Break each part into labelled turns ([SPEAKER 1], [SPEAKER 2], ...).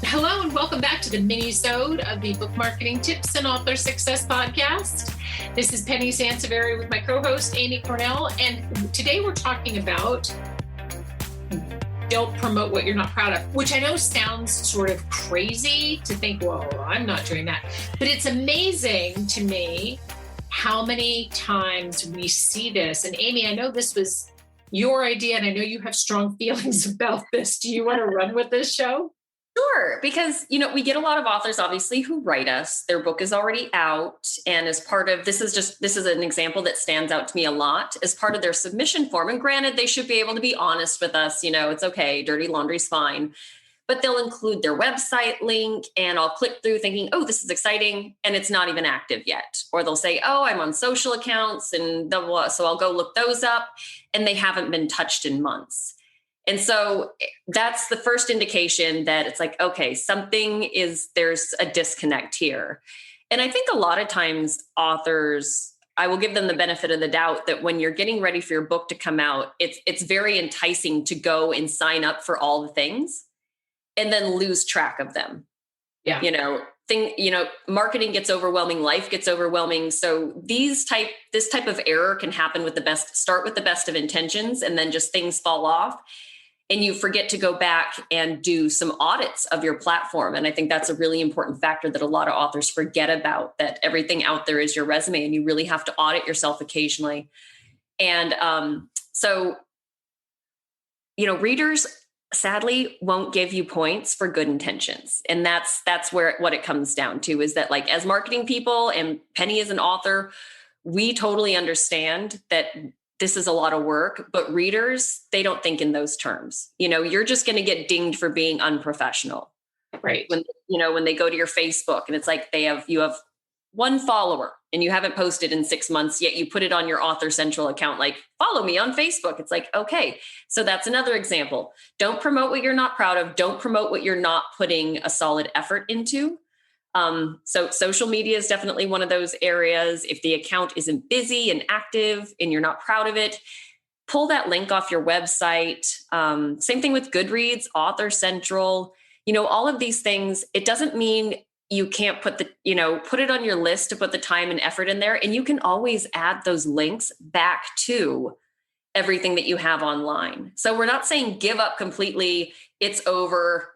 [SPEAKER 1] Hello and welcome back to the mini-sode of the Book Marketing Tips and Author Success Podcast. This is Penny Sansevieri with my co-host Amy Cornell, and today we're talking about don't promote what you're not proud of, which I know sounds sort of crazy to think, well, I'm not doing that. But it's amazing to me how many times we see this. And Amy, I know this was your idea, and I know you have strong feelings about this. Do you want to run with this show?
[SPEAKER 2] Sure, because, we get a lot of authors, obviously, who write us. Their book is already out. And as part of, this is an example that stands out to me a lot, as part of their submission form. And granted, they should be able to be honest with us. It's okay. Dirty laundry's fine. But they'll include their website link, and I'll click through thinking, oh, this is exciting. And it's not even active yet. Or they'll say, oh, I'm on social accounts. And so I'll go look those up. And they haven't been touched in months. And so that's the first indication that it's like, okay, there's a disconnect here. And I think a lot of times authors, I will give them the benefit of the doubt that when you're getting ready for your book to come out, it's very enticing to go and sign up for all the things and then lose track of them.
[SPEAKER 1] Yeah.
[SPEAKER 2] Marketing gets overwhelming, life gets overwhelming. So this type of error can happen start with the best of intentions, and then just things fall off. And you forget to go back and do some audits of your platform. And I think that's a really important factor that a lot of authors forget about, that everything out there is your resume and you really have to audit yourself occasionally. And readers sadly won't give you points for good intentions. And that's what it comes down to, is that, like, as marketing people, and Penny as an author, we totally understand that this is a lot of work, but readers, they don't think in those terms. You're just going to get dinged for being unprofessional.
[SPEAKER 1] Right.
[SPEAKER 2] When they go to your Facebook and it's like you have one follower and you haven't posted in 6 months, yet you put it on your Author Central account, like, follow me on Facebook. It's like, okay, so that's another example. Don't promote what you're not proud of. Don't promote what you're not putting a solid effort into. So social media is definitely one of those areas. If the account isn't busy and active and you're not proud of it, pull that link off your website. Same thing with Goodreads, Author Central, all of these things. It doesn't mean you can't put it on your list to put the time and effort in there. And you can always add those links back to everything that you have online. So we're not saying give up completely. It's over,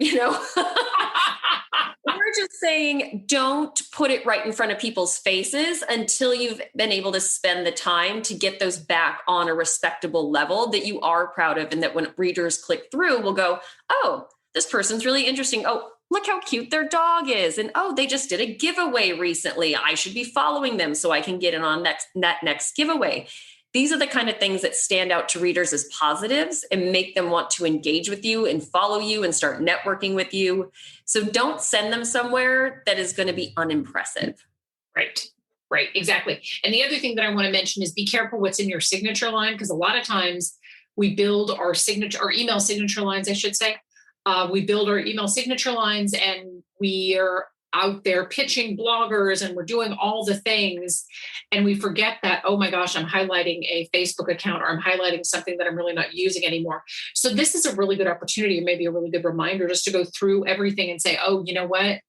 [SPEAKER 2] We're just saying don't put it right in front of people's faces until you've been able to spend the time to get those back on a respectable level that you are proud of. And that when readers click through, will go, oh, this person's really interesting. Oh, look how cute their dog is. And oh, they just did a giveaway recently. I should be following them so I can get in on that next giveaway. These are the kind of things that stand out to readers as positives and make them want to engage with you and follow you and start networking with you. So don't send them somewhere that is going to be unimpressive.
[SPEAKER 1] Right, exactly. And the other thing that I want to mention is be careful what's in your signature line, because a lot of times we build our email signature lines, I should say. We build our email signature lines and we are out there pitching bloggers and we're doing all the things. And we forget that, oh my gosh, I'm highlighting a Facebook account, or I'm highlighting something that I'm really not using anymore. So this is a really good opportunity, maybe a really good reminder, just to go through everything and say, oh, you know what?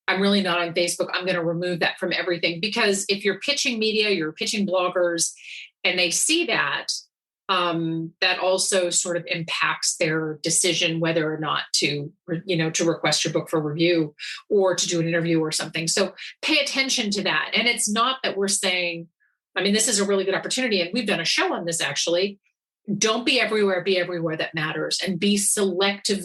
[SPEAKER 1] I'm really not on Facebook. I'm going to remove that from everything. Because if you're pitching media, you're pitching bloggers, and they see that, that also sort of impacts their decision whether or not to request your book for review or to do an interview or something. So pay attention to that. And it's not that we're saying, this is a really good opportunity. And we've done a show on this, actually. Don't be everywhere that matters, and be selective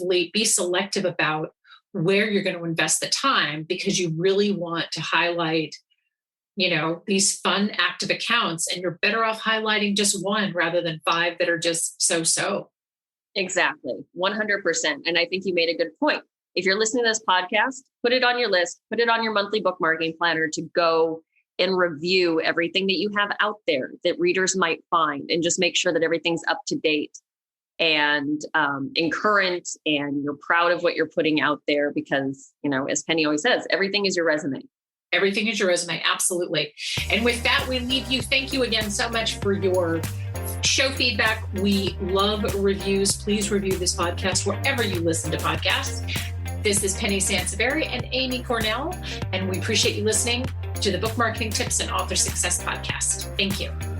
[SPEAKER 1] about where you're going to invest the time, because you really want to highlight these fun, active accounts, and you're better off highlighting just one rather than 5 that are just so.
[SPEAKER 2] Exactly. 100%. And I think you made a good point. If you're listening to this podcast, put it on your list, put it on your monthly book marketing planner to go and review everything that you have out there that readers might find, and just make sure that everything's up to date and current, and you're proud of what you're putting out there, because, as Penny always says, everything is your resume.
[SPEAKER 1] Everything is your resume. Absolutely. And with that, we leave you. Thank you again so much for your show feedback. We love reviews. Please review this podcast wherever you listen to podcasts. This is Penny Sanseveri and Amy Cornell, and we appreciate you listening to the Book Marketing Tips and Author Success Podcast. Thank you.